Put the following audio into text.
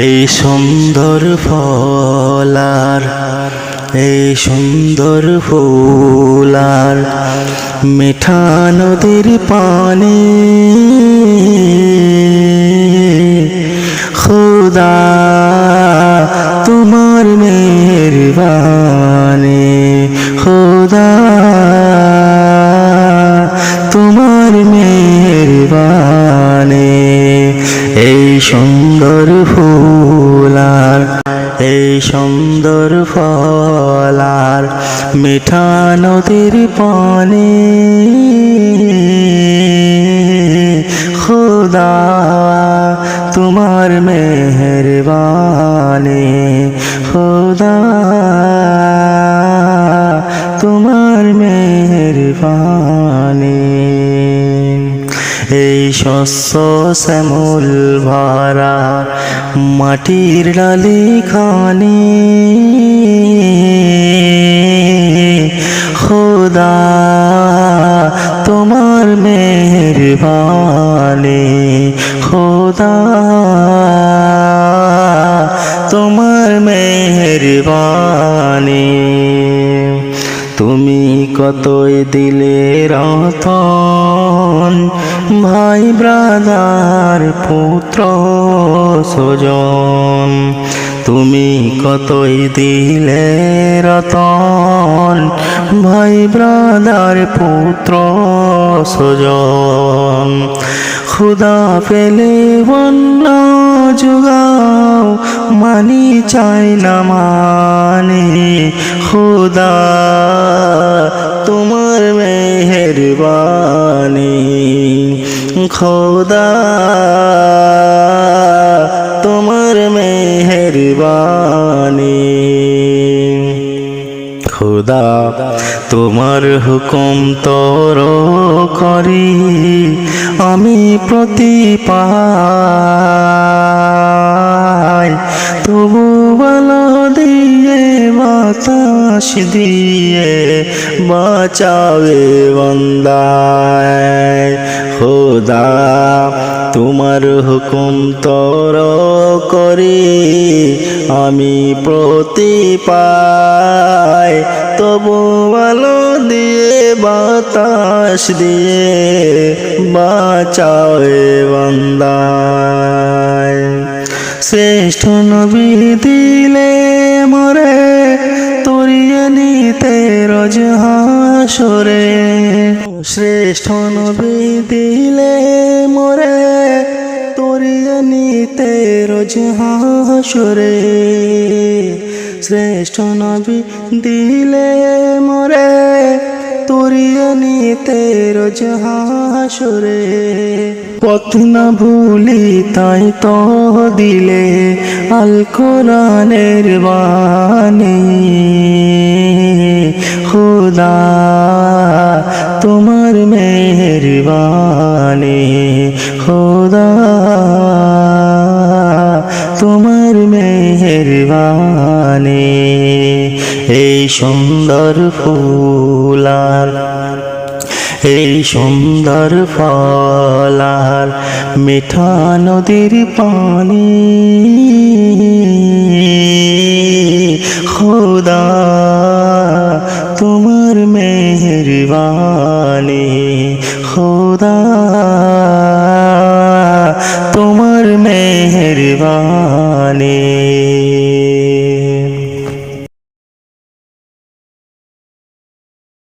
এই সুন্দর ফলার এই সুন্দর ফুলার মিঠা নদীর পানি খুদা তোমার মেহেরবানি খুদা তোমার মেহেরবানি এই সুন্দর ফুলার এই সুন্দর ফলার মিঠা নদীর পানি খুদা তোমার মেহেরবানি খুদা তোমার মেহেরবানি এই শস্য শ্যামল ভরা মাটির ডালি খানি খুদা তোমার মেহেরবানি খুদা তোমার মেহেরবানি তুমি কতই দিলে রতন ভাই ব্রাদার পুত্র স্বজন তুমি কতই দিলে রতন ভাই ব্রাদার পুত্র স্বজন খুদা পেলে বন্য জুগাও মানি চাই না মানে খুদা তোমার মেহেরবানি খুদা তোমার মেহেরবানি খুদা তোমার হুকুম তোর করি আমি প্রতিপাই তবু ভালো দিয়ে বাতাস দিয়ে বাঁচাবে বান্দায় খুদা তোমার হুকুম তোর করি আমি প্রতিপাই তবু ভালো দিয়ে বাতাস দিয়ে বাঁচাবে বান্দায় শ্রেষ্ঠ নবী দিলে মরে তরিয়ে নিতে রোজ হাসরে শ্রেষ্ঠ নবী দিলে মরে তরিয়ে নিতে রোজ হাসরে শ্রেষ্ঠ নবী দিলে মরে তরিয়ে নিতে রোজ হাসরে পথ না ভুলি তাই তো দিলে আল কোরআনের বাণী খুদা তোমার মেহেরবানি খুদা তোমার মেহেরবানি এই সুন্দর ফুলার এই সুন্দর ফলার মিঠা নদীর পানি খুদা তোমার মেহেরবানি খুদা তোমার মেহেরবানি।